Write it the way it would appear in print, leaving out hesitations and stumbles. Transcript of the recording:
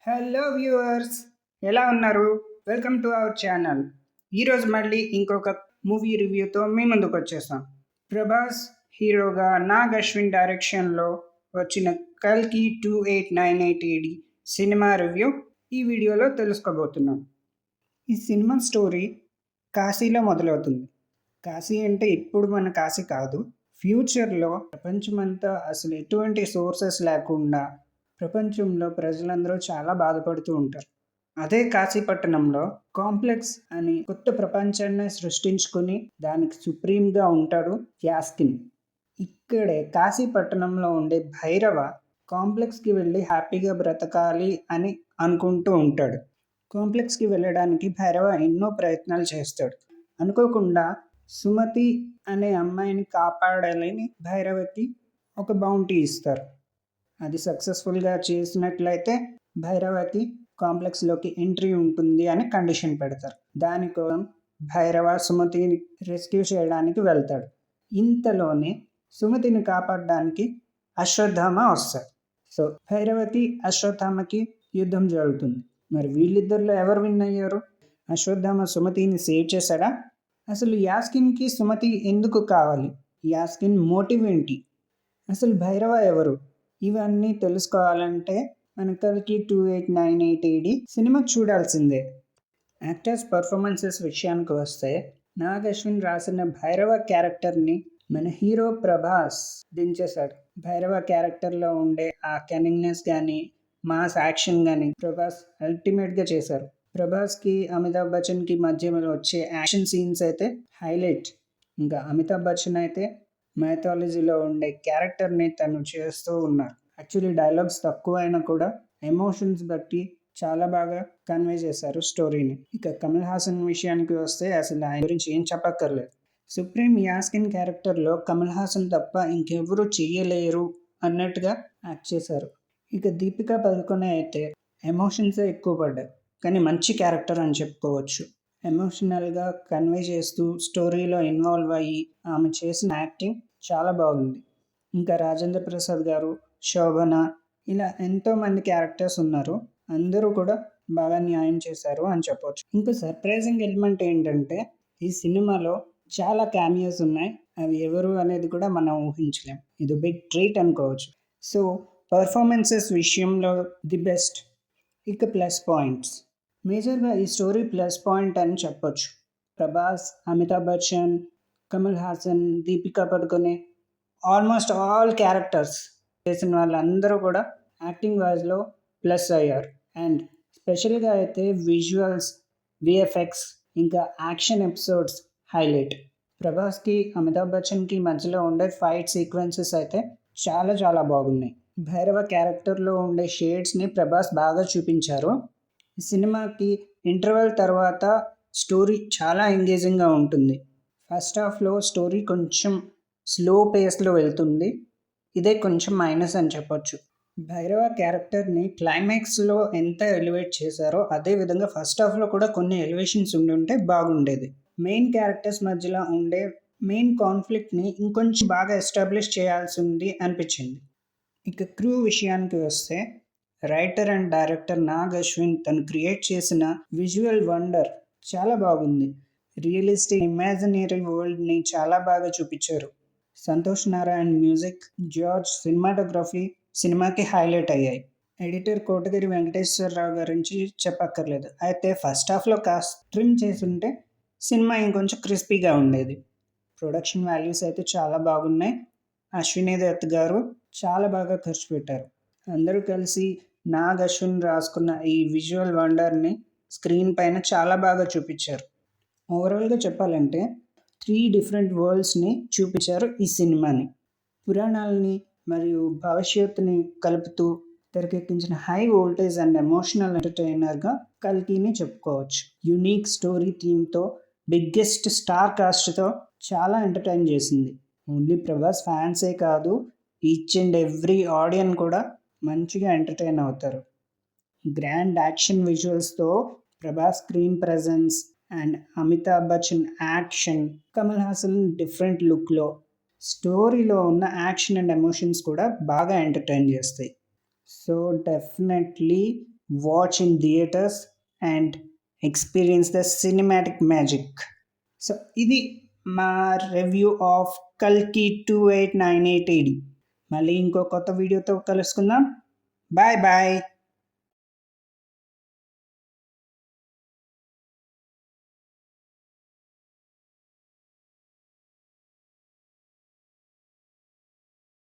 Hello viewers, ఎలా ఉన్నారు? Welcome to our channel. ఈరోజు మళ్ళీ ఇంకొక మూవీ రివ్యూతో మీ ముందుకు వచ్చేసాం. ప్రభాస్ హీరోగా నాగ్ అశ్విన్ డైరెక్షన్లో వచ్చిన కల్కి 2898 AD సినిమా రివ్యూ ఈ వీడియోలో తెలుసుకోబోతున్నాం. ఈ సినిమా స్టోరీ కాశీలో మొదలవుతుంది. కాశీ అంటే ఇప్పుడు మన కాశీ కాదు, ఫ్యూచర్లో ప్రపంచమంతా అసలు ఎటువంటి సోర్సెస్ లేకుండా ప్రపంచంలో ప్రజలందరూ చాలా బాధపడుతూ ఉంటారు. అదే కాశీపట్టణంలో కాంప్లెక్స్ అని కొత్త ప్రపంచాన్ని సృష్టించుకుని దానికి సుప్రీంగా ఉంటాడు యాస్కిన్. ఇక్కడే కాశీపట్టణంలో ఉండే భైరవ కాంప్లెక్స్కి వెళ్ళి హ్యాపీగా బ్రతకాలి అని అనుకుంటూ ఉంటాడు. కాంప్లెక్స్కి వెళ్ళడానికి భైరవ ఎన్నో ప్రయత్నాలు చేస్తాడు. అనుకోకుండా సుమతి అనే అమ్మాయిని కాపాడాలని భైరవకి ఒక బౌంటీ ఇస్తారు. అది సక్సెస్ఫుల్గా చేసినట్లయితే భైరవకి కాంప్లెక్స్లోకి ఎంట్రీ ఉంటుంది అని కండిషన్ పెడతారు. దానికోసం భైరవ సుమతిని రెస్క్యూ చేయడానికి వెళ్తాడు. ఇంతలోనే సుమతిని కాపాడడానికి అశ్వత్థామ వస్తాడు. సో భైరవకి అశ్వత్థామకి యుద్ధం జరుగుతుంది. మరి వీళ్ళిద్దరిలో ఎవరు విన్ అయ్యారు? అశ్వత్థామ సుమతిని సేవ్ చేశాడా? అసలు యాస్కిన్కి సుమతి ఎందుకు కావాలి? యాస్కిన్ మోటివ్ ఏంటి? అసలు భైరవ ఎవరు? ఇవన్నీ తెలుసుకోవాలంటే మన కల్కి 2898 AD సినిమా చూడాల్సిందే. యాక్టర్స్ పర్ఫార్మెన్సెస్ విషయానికి వస్తే నాగ్ అశ్విన్ రాసిన భైరవ క్యారెక్టర్ని మన హీరో ప్రభాస్ దించేశాడు. భైరవ క్యారెక్టర్లో ఉండే ఆ కెనింగ్నెస్ కానీ మాస్ యాక్షన్ కానీ ప్రభాస్ అల్టిమేట్గా చేశారు. ప్రభాస్కి అమితాబ్ బచ్చన్కి మధ్యలో వచ్చే యాక్షన్ సీన్స్ అయితే హైలైట్. ఇంకా అమితాబ్ బచ్చన్ అయితే మైథాలజీలో ఉండే క్యారెక్టర్ని తను చేస్తూ ఉన్నారు. యాక్చువల్లీ డైలాగ్స్ తక్కువ అయినా కూడా ఎమోషన్స్ బట్టి చాలా బాగా కన్వే చేశారు స్టోరీని. ఇక కమల్ హాసన్ విషయానికి వస్తే అసలు ఆయన గురించి ఏం చెప్పక్కర్లేదు. సుప్రీం యాస్కిన్ క్యారెక్టర్లో కమల్ హాసన్ తప్ప ఇంకెవరూ చెయ్యలేరు అన్నట్టుగా యాక్ట్ చేశారు. ఇక దీపికా పదుకొనే అయితే ఎమోషన్సే ఎక్కువ పడ్డాయి, కానీ మంచి క్యారెక్టర్ అని చెప్పుకోవచ్చు. ఎమోషనల్గా కన్వే చేస్తూ స్టోరీలో ఇన్వాల్వ్ అయ్యి ఆమె చేసిన యాక్టింగ్ చాలా బాగుంది. ఇంకా రాజేంద్ర ప్రసాద్ గారు, శోభన, ఇలా ఎంతోమంది క్యారెక్టర్స్ ఉన్నారు. అందరూ కూడా బాగా న్యాయం చేశారు అని చెప్పవచ్చు. ఇంకా సర్ప్రైజింగ్ ఎలిమెంట్ ఏంటంటే ఈ సినిమాలో చాలా క్యామియోస్ ఉన్నాయి. అవి ఎవరు అనేది కూడా మనం ఊహించలేం. ఇది బిగ్ ట్రీట్ అనుకోవచ్చు. సో పర్ఫార్మెన్సెస్ విషయంలో ది బెస్ట్. ఇక ప్లస్ పాయింట్స్, మేజర్గా ఈ స్టోరీ ప్లస్ పాయింట్ అని చెప్పొచ్చు. Prabhas, Amitabh Bachchan, Kamal Haasan, Deepika Padukone, almost all characters చేసిన వాళ్ళందరూ కూడా యాక్టింగ్ వైజ్లో ప్లస్ అయ్యారు. అండ్ స్పెషల్గా అయితే విజువల్స్, విఎఫ్ఎక్స్, ఇంకా యాక్షన్ ఎపిసోడ్స్ హైలైట్. ప్రభాస్కి అమితాబ్ బచ్చన్కి మధ్యలో ఉండే ఫైట్ సీక్వెన్సెస్ అయితే చాలా చాలా బాగున్నాయి. భైరవ క్యారెక్టర్లో ఉండే షేడ్స్ని ప్రభాస్ బాగా చూపించారు. ఈ సినిమాకి ఇంటర్వెల్ తర్వాత స్టోరీ చాలా ఎంగేజింగ్గా ఉంటుంది. ఫస్ట్ హాఫ్లో స్టోరీ కొంచెం స్లో పేస్లో వెళ్తుంది. ఇదే కొంచెం మైనస్ అని చెప్పొచ్చు. భైరవ క్యారెక్టర్ని క్లైమాక్స్లో ఎంత ఎలివేట్ చేశారో అదే విధంగా ఫస్ట్ హాఫ్లో కూడా కొన్ని ఎలివేషన్స్ ఉంటే బాగుండేది. మెయిన్ క్యారెక్టర్స్ మధ్యలో ఉండే మెయిన్ కాన్ఫ్లిక్ట్ని ఇంకొంచెం బాగా ఎస్టాబ్లిష్ చేయాల్సి ఉంది అనిపించింది. ఇక క్రూ విషయానికి వస్తే writer and director Nag Ashwin తను క్రియేట్ చేసిన విజువల్ వండర్ చాలా బాగుంది. రియలిస్టిక్ ఇమాజినరీ వరల్డ్ని చాలా బాగా చూపించారు. Santosh Narayan music, George cinematography సినిమాకి హైలైట్ అయ్యాయి. ఎడిటర్ కోటగిరి వెంకటేశ్వరరావు గురించి చెప్పక్కర్లేదు. అయితే ఫస్ట్ హాఫ్లో కాస్త ట్రిమ్ చేసుంటే సినిమా ఇంకొంచెం క్రిస్పీగా ఉండేది. ప్రొడక్షన్ వాల్యూస్ అయితే చాలా బాగున్నాయి. అశ్వినీ దత్ గారు చాలా బాగా ఖర్చు పెట్టారు. అందరూ కలిసి నాగ్ అశ్విన్ రాసుకున్న ఈ విజువల్ వండర్ని స్క్రీన్ పైన చాలా బాగా చూపించారు. ఓవరాల్గా చెప్పాలంటే 3 డిఫరెంట్ వరల్డ్స్ని చూపించారు ఈ సినిమాని. పురాణాలని మరియు భవిష్యత్తుని కలుపుతూ తెరకెక్కించిన హై వోల్టేజ్ అండ్ ఎమోషనల్ ఎంటర్టైనర్గా కల్కిని చెప్పుకోవచ్చు. యునీక్ స్టోరీ థీమ్తో, బిగ్గెస్ట్ స్టార్ కాస్ట్తో చాలా ఎంటర్టైన్ చేసింది. ఓన్లీ ప్రభాస్ ఫ్యాన్సే కాదు, ఈచ్ అండ్ ఎవ్రీ ఆడియన్స్ కూడా మంచిగా ఎంటర్టైన్ అవుతారు. గ్రాండ్ యాక్షన్ విజువల్స్తో Prabhas screen presence and Amitabh Bachchan action, Kamal Haasan different లుక్లో, స్టోరీలో ఉన్న యాక్షన్ అండ్ ఎమోషన్స్ కూడా బాగా ఎంటర్టైన్ చేస్తాయి. So definitely watch in theaters and experience the cinematic magic. So ఇది మా రివ్యూ ఆఫ్ కల్కి 2898 AD. మళ్ళీ ఇంకో కొత్త వీడియోతో కలుసుకుందాం. Bye bye.